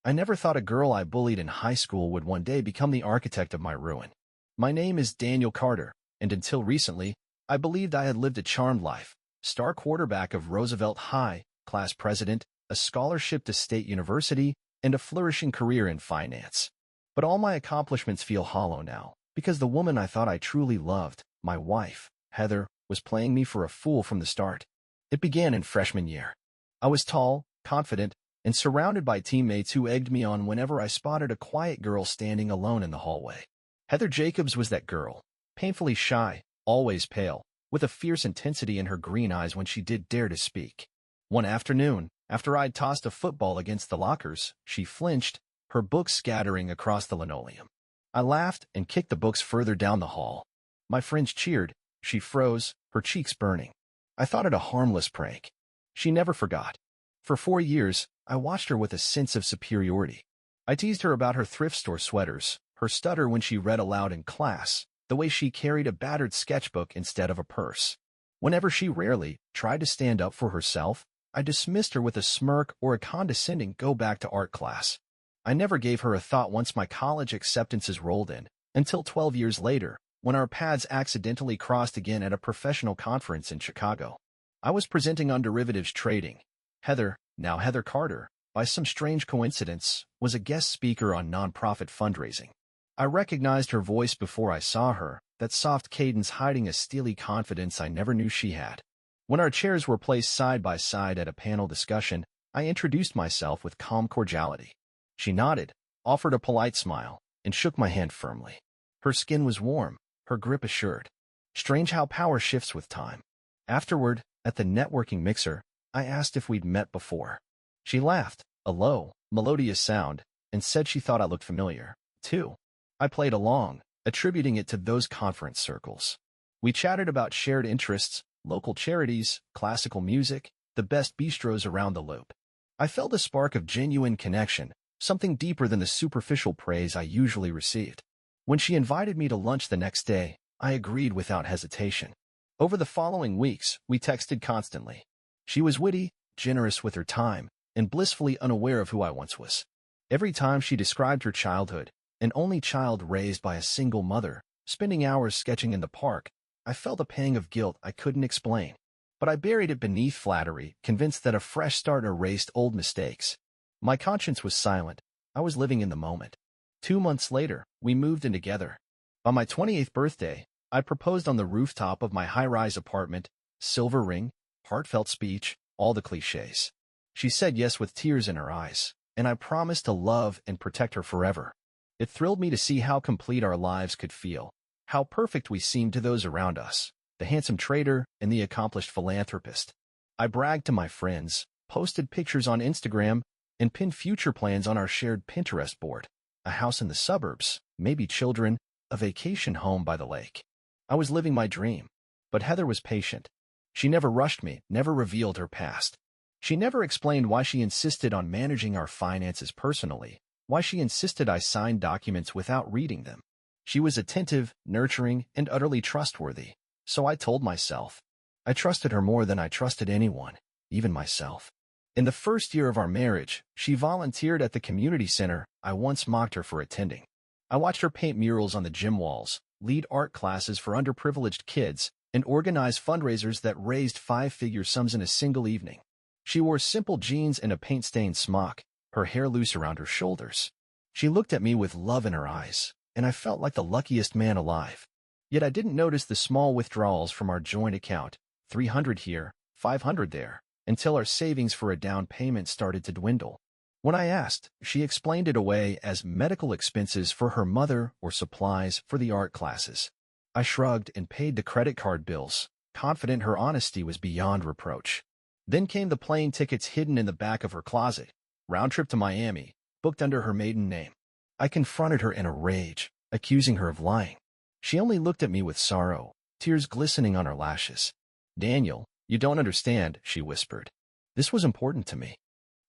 I never thought a girl I bullied in high school would one day become the architect of my ruin. My name is Daniel Carter, and until recently, I believed I had lived a charmed life. Star quarterback of Roosevelt High, class president, a scholarship to State University, and a flourishing career in finance. But all my accomplishments feel hollow now, because the woman I thought I truly loved, my wife, Heather, was playing me for a fool from the start. It began in freshman year. I was tall, confident, and surrounded by teammates who egged me on whenever I spotted a quiet girl standing alone in the hallway. Heather Jacobs was that girl, painfully shy, always pale, with a fierce intensity in her green eyes when she did dare to speak. One afternoon, after I'd tossed a football against the lockers, she flinched, her books scattering across the linoleum. I laughed and kicked the books further down the hall. My friends cheered. She froze, her cheeks burning. I thought it a harmless prank. She never forgot. For 4 years, I watched her with a sense of superiority. I teased her about her thrift store sweaters, her stutter when she read aloud in class, the way she carried a battered sketchbook instead of a purse. Whenever she rarely tried to stand up for herself, I dismissed her with a smirk or a condescending go back to art class. I never gave her a thought once my college acceptances rolled in, until 12 years later, when our paths accidentally crossed again at a professional conference in Chicago. I was presenting on derivatives trading. Heather, now Heather Carter, by some strange coincidence, was a guest speaker on nonprofit fundraising. I recognized her voice before I saw her, that soft cadence hiding a steely confidence I never knew she had. When our chairs were placed side by side at a panel discussion, I introduced myself with calm cordiality. She nodded, offered a polite smile, and shook my hand firmly. Her skin was warm, her grip assured. Strange how power shifts with time. Afterward, at the networking mixer, I asked if we'd met before. She laughed, a low, melodious sound, and said she thought I looked familiar, too. I played along, attributing it to those conference circles. We chatted about shared interests, local charities, classical music, the best bistros around the loop. I felt a spark of genuine connection, something deeper than the superficial praise I usually received. When she invited me to lunch the next day, I agreed without hesitation. Over the following weeks, we texted constantly. She was witty, generous with her time, and blissfully unaware of who I once was. Every time she described her childhood, an only child raised by a single mother, spending hours sketching in the park, I felt a pang of guilt I couldn't explain. But I buried it beneath flattery, convinced that a fresh start erased old mistakes. My conscience was silent. I was living in the moment. 2 months later, we moved in together. On my 28th birthday, I proposed on the rooftop of my high-rise apartment, silver ring, heartfelt speech, all the cliches. She said yes with tears in her eyes, and I promised to love and protect her forever. It thrilled me to see how complete our lives could feel, how perfect we seemed to those around us, the handsome trader and the accomplished philanthropist. I bragged to my friends, posted pictures on Instagram, and pinned future plans on our shared Pinterest board. A house in the suburbs, maybe children, a vacation home by the lake. I was living my dream. But Heather was patient. She never rushed me, never revealed her past. She never explained why she insisted on managing our finances personally, why she insisted I signed documents without reading them. She was attentive, nurturing, and utterly trustworthy. So I told myself. I trusted her more than I trusted anyone, even myself. In the first year of our marriage, she volunteered at the community center I once mocked her for attending. I watched her paint murals on the gym walls, lead art classes for underprivileged kids, and organize fundraisers that raised 5-figure sums in a single evening. She wore simple jeans and a paint-stained smock, her hair loose around her shoulders. She looked at me with love in her eyes, and I felt like the luckiest man alive. Yet I didn't notice the small withdrawals from our joint account, $300 here, $500 there, until our savings for a down payment started to dwindle. When I asked, she explained it away as medical expenses for her mother or supplies for the art classes. I shrugged and paid the credit card bills, confident her honesty was beyond reproach. Then came the plane tickets hidden in the back of her closet, round trip to Miami, booked under her maiden name. I confronted her in a rage, accusing her of lying. She only looked at me with sorrow, tears glistening on her lashes. "Daniel, you don't understand," she whispered. "This was important to me."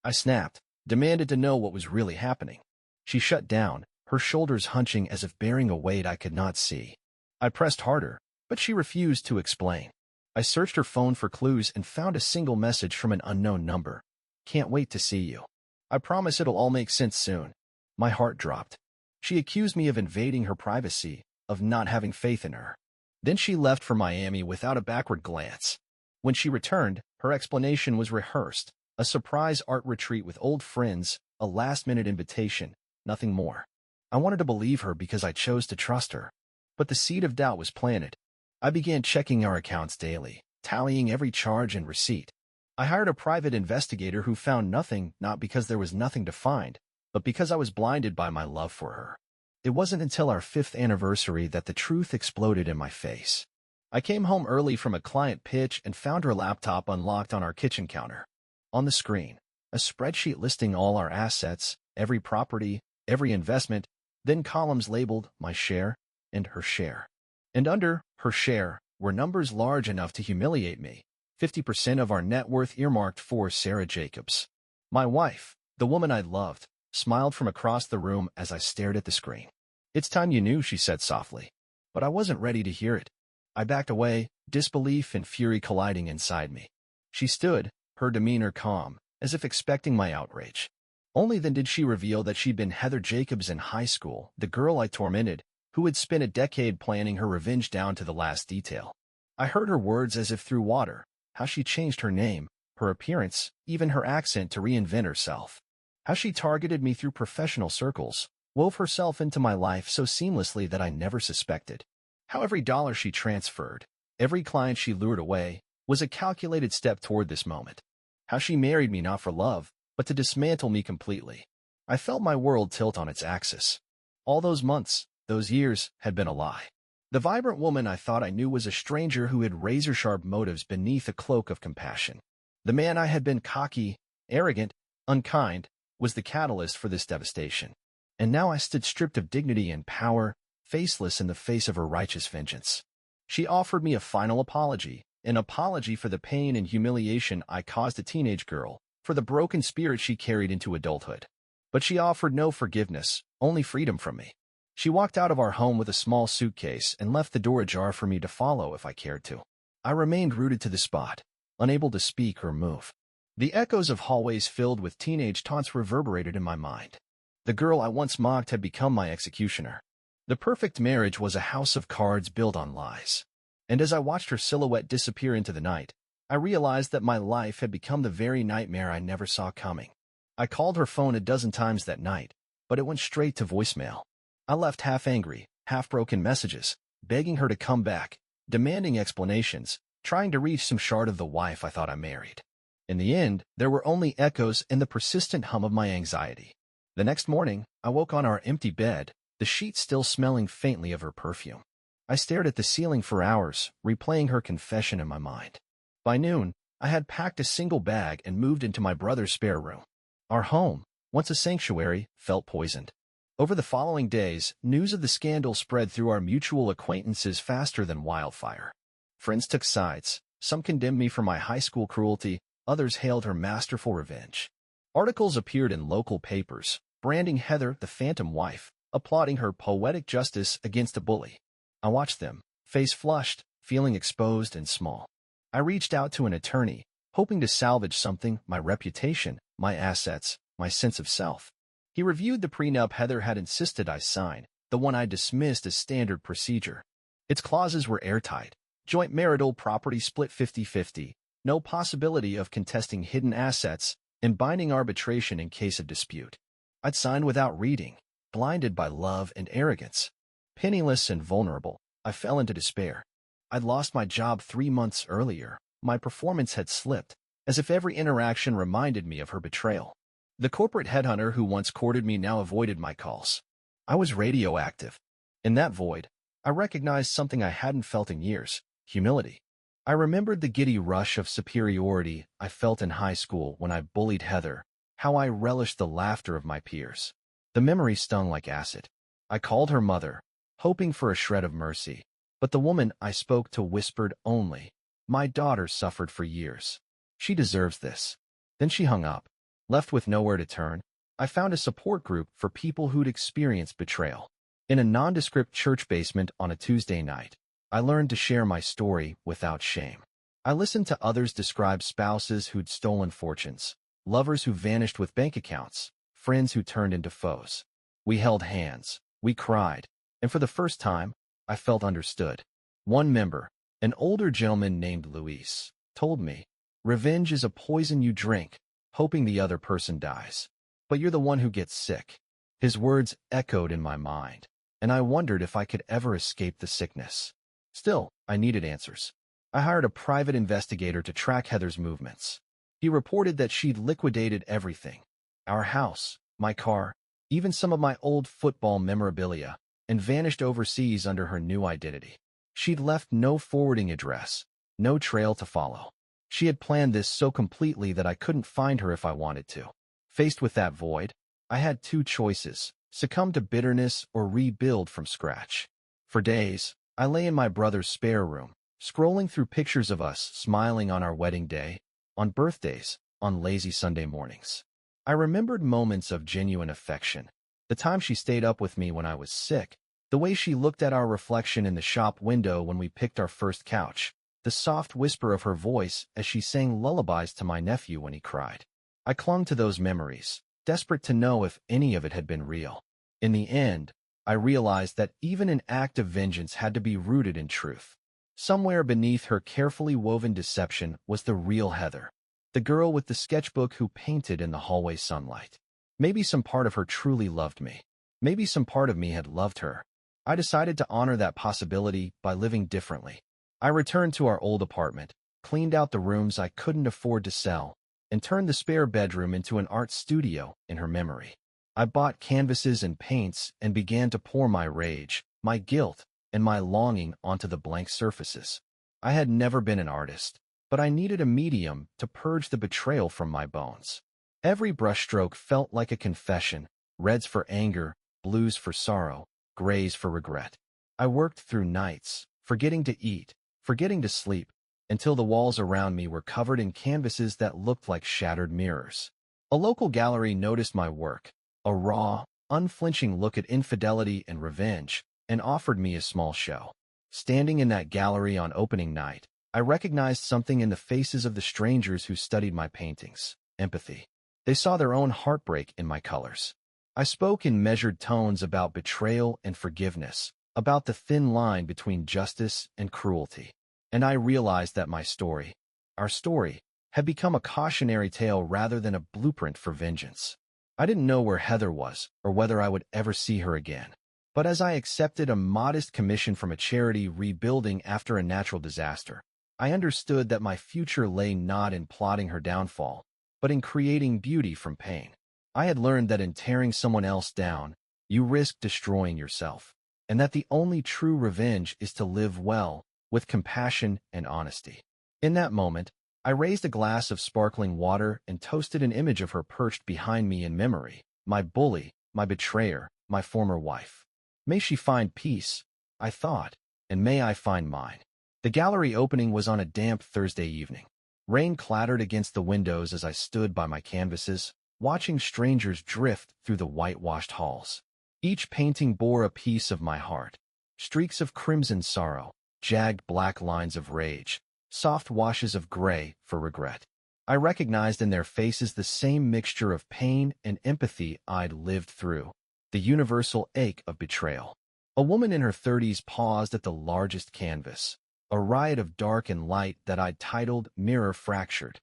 I snapped, demanded to know what was really happening. She shut down, her shoulders hunching as if bearing a weight I could not see. I pressed harder, but she refused to explain. I searched her phone for clues and found a single message from an unknown number. "Can't wait to see you." I promise it'll all make sense soon. My heart dropped. She accused me of invading her privacy, of not having faith in her. Then she left for Miami without a backward glance. When she returned, her explanation was rehearsed, a surprise art retreat with old friends, a last-minute invitation, nothing more. I wanted to believe her because I chose to trust her. But the seed of doubt was planted. I began checking our accounts daily, tallying every charge and receipt. I hired a private investigator who found nothing, not because there was nothing to find, but because I was blinded by my love for her. It wasn't until our 5th anniversary that the truth exploded in my face. I came home early from a client pitch and found her laptop unlocked on our kitchen counter. On the screen, a spreadsheet listing all our assets, every property, every investment, then columns labeled my share and her share. And under her share were numbers large enough to humiliate me. 50% of our net worth earmarked for Sarah Jacobs. My wife, the woman I loved, smiled from across the room as I stared at the screen. "It's time you knew," she said softly. But I wasn't ready to hear it. I backed away, disbelief and fury colliding inside me. She stood, her demeanor calm, as if expecting my outrage. Only then did she reveal that she'd been Heather Jacobs in high school, the girl I tormented, who had spent a decade planning her revenge down to the last detail. I heard her words as if through water, how she changed her name, her appearance, even her accent to reinvent herself. How she targeted me through professional circles, wove herself into my life so seamlessly that I never suspected. How every dollar she transferred, every client she lured away, was a calculated step toward this moment. How she married me not for love, but to dismantle me completely. I felt my world tilt on its axis. All those months, those years, had been a lie. The vibrant woman I thought I knew was a stranger who had razor-sharp motives beneath a cloak of compassion. The man I had been cocky, arrogant, unkind, was the catalyst for this devastation. And now I stood stripped of dignity and power, faceless in the face of her righteous vengeance. She offered me a final apology, an apology for the pain and humiliation I caused a teenage girl, for the broken spirit she carried into adulthood. But she offered no forgiveness, only freedom from me. She walked out of our home with a small suitcase and left the door ajar for me to follow if I cared to. I remained rooted to the spot, unable to speak or move. The echoes of hallways filled with teenage taunts reverberated in my mind. The girl I once mocked had become my executioner. The perfect marriage was a house of cards built on lies. And as I watched her silhouette disappear into the night, I realized that my life had become the very nightmare I never saw coming. I called her phone a dozen times that night, but it went straight to voicemail. I left half-angry, half-broken messages, begging her to come back, demanding explanations, trying to reach some shard of the wife I thought I married. In the end, there were only echoes and the persistent hum of my anxiety. The next morning, I woke on our empty bed, the sheets still smelling faintly of her perfume. I stared at the ceiling for hours, replaying her confession in my mind. By noon, I had packed a single bag and moved into my brother's spare room. Our home, once a sanctuary, felt poisoned. Over the following days, news of the scandal spread through our mutual acquaintances faster than wildfire. Friends took sides. Some condemned me for my high school cruelty, others hailed her masterful revenge. Articles appeared in local papers, branding Heather the phantom wife, applauding her poetic justice against a bully. I watched them, face flushed, feeling exposed and small. I reached out to an attorney, hoping to salvage something, my reputation, my assets, my sense of self. He reviewed the prenup Heather had insisted I sign, the one I dismissed as standard procedure. Its clauses were airtight. Joint marital property split 50-50, no possibility of contesting hidden assets, and binding arbitration in case of dispute. I'd signed without reading, blinded by love and arrogance. Penniless and vulnerable, I fell into despair. I'd lost my job 3 months earlier. My performance had slipped, as if every interaction reminded me of her betrayal. The corporate headhunter who once courted me now avoided my calls. I was radioactive. In that void, I recognized something I hadn't felt in years: humility. I remembered the giddy rush of superiority I felt in high school when I bullied Heather, how I relished the laughter of my peers. The memory stung like acid. I called her mother, hoping for a shred of mercy, but the woman I spoke to whispered only, "My daughter suffered for years. She deserves this." Then she hung up. Left with nowhere to turn, I found a support group for people who'd experienced betrayal. In a nondescript church basement on a Tuesday night, I learned to share my story without shame. I listened to others describe spouses who'd stolen fortunes, lovers who vanished with bank accounts, friends who turned into foes. We held hands, we cried, and for the first time, I felt understood. One member, an older gentleman named Luis, told me, "Revenge is a poison you drink, hoping the other person dies. But you're the one who gets sick." His words echoed in my mind, and I wondered if I could ever escape the sickness. Still, I needed answers. I hired a private investigator to track Heather's movements. He reported that she'd liquidated everything: our house, my car, even some of my old football memorabilia, and vanished overseas under her new identity. She'd left no forwarding address, no trail to follow. She had planned this so completely that I couldn't find her if I wanted to. Faced with that void, I had two choices: succumb to bitterness or rebuild from scratch. For days, I lay in my brother's spare room, scrolling through pictures of us smiling on our wedding day, on birthdays, on lazy Sunday mornings. I remembered moments of genuine affection: the time she stayed up with me when I was sick, the way she looked at our reflection in the shop window when we picked our first couch, the soft whisper of her voice as she sang lullabies to my nephew when he cried. I clung to those memories, desperate to know if any of it had been real. In the end, I realized that even an act of vengeance had to be rooted in truth. Somewhere beneath her carefully woven deception was the real Heather, the girl with the sketchbook who painted in the hallway sunlight. Maybe some part of her truly loved me. Maybe some part of me had loved her. I decided to honor that possibility by living differently. I returned to our old apartment, cleaned out the rooms I couldn't afford to sell, and turned the spare bedroom into an art studio in her memory. I bought canvases and paints and began to pour my rage, my guilt, and my longing onto the blank surfaces. I had never been an artist, but I needed a medium to purge the betrayal from my bones. Every brushstroke felt like a confession: reds for anger, blues for sorrow, grays for regret. I worked through nights, forgetting to eat, forgetting to sleep, until the walls around me were covered in canvases that looked like shattered mirrors. A local gallery noticed my work, a raw, unflinching look at infidelity and revenge, and offered me a small show. Standing in that gallery on opening night, I recognized something in the faces of the strangers who studied my paintings: empathy. They saw their own heartbreak in my colors. I spoke in measured tones about betrayal and forgiveness, about the thin line between justice and cruelty. And I realized that my story, our story, had become a cautionary tale rather than a blueprint for vengeance. I didn't know where Heather was or whether I would ever see her again. But as I accepted a modest commission from a charity rebuilding after a natural disaster, I understood that my future lay not in plotting her downfall, but in creating beauty from pain. I had learned that in tearing someone else down, you risk destroying yourself, and that the only true revenge is to live well, with compassion and honesty. In that moment, I raised a glass of sparkling water and toasted an image of her perched behind me in memory: my bully, my betrayer, my former wife. May she find peace, I thought, and may I find mine. The gallery opening was on a damp Thursday evening. Rain clattered against the windows as I stood by my canvases, watching strangers drift through the whitewashed halls. Each painting bore a piece of my heart: streaks of crimson sorrow, jagged black lines of rage, soft washes of gray for regret. I recognized in their faces the same mixture of pain and empathy I'd lived through, the universal ache of betrayal. A woman in her 30s paused at the largest canvas, a riot of dark and light that I'd titled "Mirror Fractured."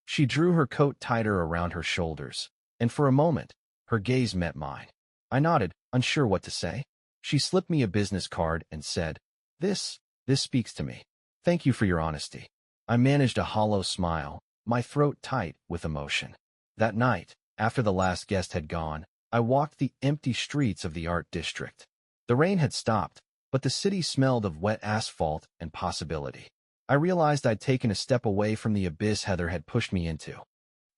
She drew her coat tighter around her shoulders, and for a moment, her gaze met mine. I nodded, unsure what to say. She slipped me a business card and said, This speaks to me. Thank you for your honesty." I managed a hollow smile, my throat tight with emotion. That night, after the last guest had gone, I walked the empty streets of the art district. The rain had stopped, but the city smelled of wet asphalt and possibility. I realized I'd taken a step away from the abyss Heather had pushed me into.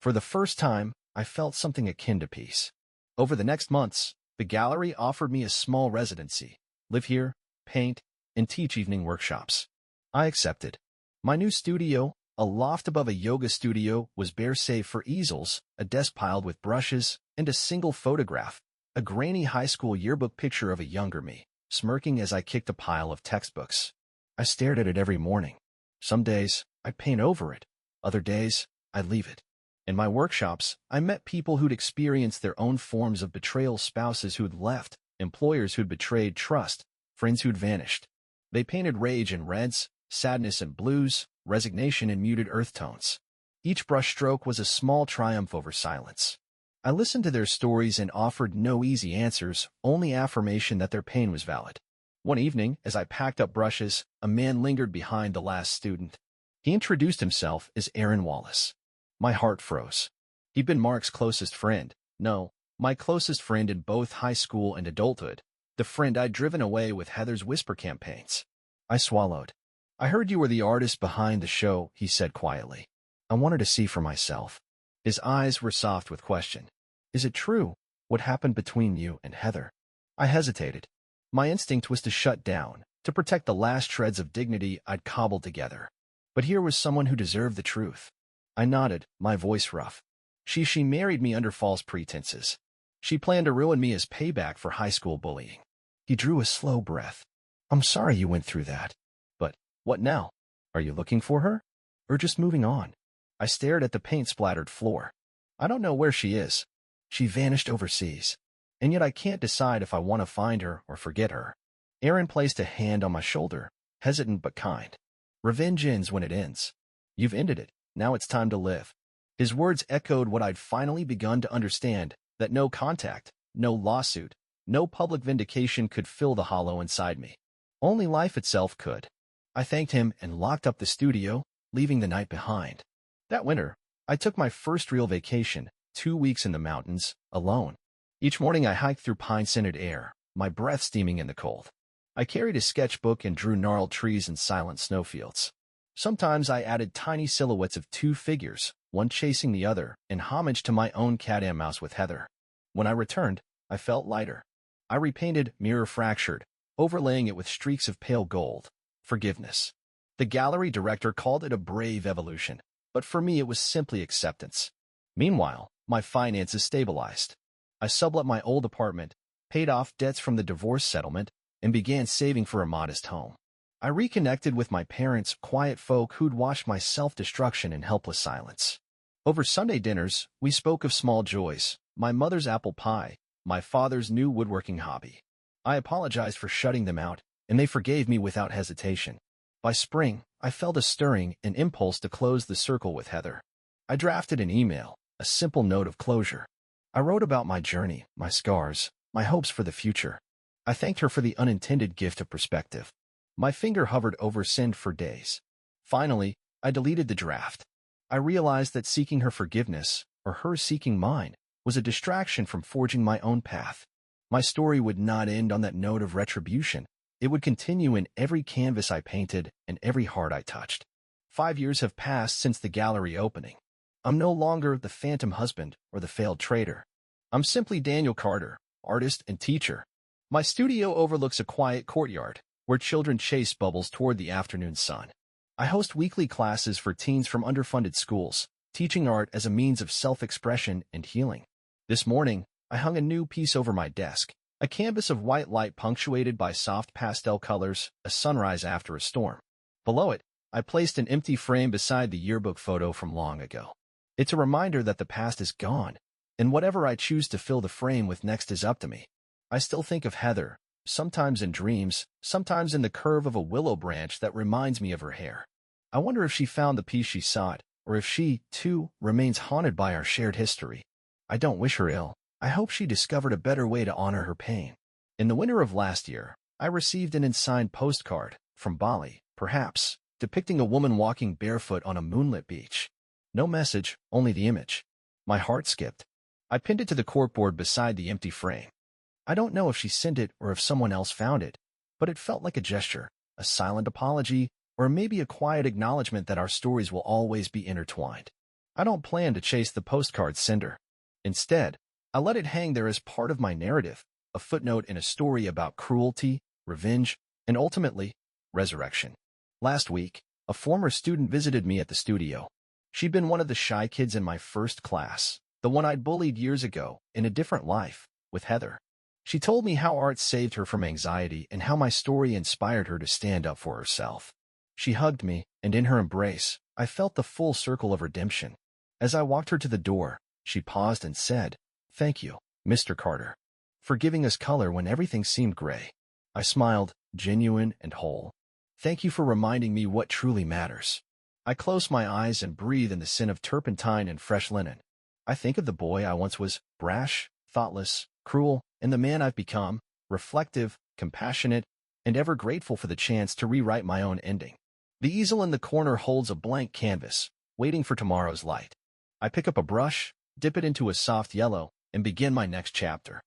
For the first time, I felt something akin to peace. Over the next months, the gallery offered me a small residency: live here, paint, and teach evening workshops. I accepted. My new studio, a loft above a yoga studio, was bare save for easels, a desk piled with brushes, and a single photograph: a grainy high school yearbook picture of a younger me, smirking as I kicked a pile of textbooks. I stared at it every morning. Some days, I'd paint over it. Other days, I'd leave it. In my workshops, I met people who'd experienced their own forms of betrayal, spouses who'd left, employers who'd betrayed trust, friends who'd vanished. They painted rage in reds, sadness in blues, resignation in muted earth tones. Each brushstroke was a small triumph over silence. I listened to their stories and offered no easy answers, only affirmation that their pain was valid. One evening, as I packed up brushes, a man lingered behind the last student. He introduced himself as Aaron Wallace. My heart froze. He'd been Mark's closest friend. No, my closest friend in both high school and adulthood. The friend I'd driven away with Heather's whisper campaigns. I swallowed. I heard you were the artist behind the show, he said quietly. I wanted to see for myself. His eyes were soft with question. Is it true? What happened between you and Heather? I hesitated. My instinct was to shut down, to protect the last shreds of dignity I'd cobbled together. But here was someone who deserved the truth. I nodded, my voice rough. She married me under false pretenses. She planned to ruin me as payback for high school bullying. He drew a slow breath. I'm sorry you went through that. But what now? Are you looking for her? Or just moving on? I stared at the paint-splattered floor. I don't know where she is. She vanished overseas. And yet I can't decide if I want to find her or forget her. Aaron placed a hand on my shoulder, hesitant but kind. Revenge ends when it ends. You've ended it. Now it's time to live. His words echoed what I'd finally begun to understand, that no contact, no lawsuit, no public vindication could fill the hollow inside me. Only life itself could. I thanked him and locked up the studio, leaving the night behind. That winter, I took my first real vacation, 2 weeks in the mountains, alone. Each morning I hiked through pine-scented air, my breath steaming in the cold. I carried a sketchbook and drew gnarled trees and silent snowfields. Sometimes I added tiny silhouettes of 2 figures, one chasing the other, in homage to my own cat and mouse with Heather. When I returned, I felt lighter. I repainted Mirror Fractured, overlaying it with streaks of pale gold. Forgiveness. The gallery director called it a brave evolution, but for me it was simply acceptance. Meanwhile, my finances stabilized. I sublet my old apartment, paid off debts from the divorce settlement, and began saving for a modest home. I reconnected with my parents, quiet folk who'd watched my self-destruction in helpless silence. Over Sunday dinners, we spoke of small joys, my mother's apple pie, my father's new woodworking hobby. I apologized for shutting them out, and they forgave me without hesitation. By spring, I felt a stirring, an impulse to close the circle with Heather. I drafted an email, a simple note of closure. I wrote about my journey, my scars, my hopes for the future. I thanked her for the unintended gift of perspective. My finger hovered over send for days. Finally, I deleted the draft. I realized that seeking her forgiveness, or her seeking mine, was a distraction from forging my own path. My story would not end on that note of retribution. It would continue in every canvas I painted and every heart I touched. 5 years have passed since the gallery opening. I'm no longer the phantom husband or the failed traitor. I'm simply Daniel Carter, artist and teacher. My studio overlooks a quiet courtyard, where children chase bubbles toward the afternoon sun. I host weekly classes for teens from underfunded schools, teaching art as a means of self-expression and healing. This morning, I hung a new piece over my desk, a canvas of white light punctuated by soft pastel colors, a sunrise after a storm. Below it, I placed an empty frame beside the yearbook photo from long ago. It's a reminder that the past is gone, and whatever I choose to fill the frame with next is up to me. I still think of Heather, sometimes in dreams, sometimes in the curve of a willow branch that reminds me of her hair. I wonder if she found the peace she sought, or if she, too, remains haunted by our shared history. I don't wish her ill. I hope she discovered a better way to honor her pain. In the winter of last year, I received an unsigned postcard, from Bali, perhaps, depicting a woman walking barefoot on a moonlit beach. No message, only the image. My heart skipped. I pinned it to the corkboard beside the empty frame. I don't know if she sent it or if someone else found it, but it felt like a gesture, a silent apology, or maybe a quiet acknowledgement that our stories will always be intertwined. I don't plan to chase the postcard's sender. Instead, I let it hang there as part of my narrative, a footnote in a story about cruelty, revenge, and ultimately, resurrection. Last week, a former student visited me at the studio. She'd been one of the shy kids in my first class, the one I'd bullied years ago, in a different life, with Heather. She told me how art saved her from anxiety and how my story inspired her to stand up for herself. She hugged me, and in her embrace, I felt the full circle of redemption. As I walked her to the door, she paused and said, "Thank you, Mr. Carter, for giving us color when everything seemed gray." I smiled, genuine and whole. "Thank you for reminding me what truly matters." I close my eyes and breathe in the scent of turpentine and fresh linen. I think of the boy I once was, brash, thoughtless, cruel, and the man I've become, reflective, compassionate, and ever grateful for the chance to rewrite my own ending. The easel in the corner holds a blank canvas, waiting for tomorrow's light. I pick up a brush, dip it into a soft yellow, and begin my next chapter.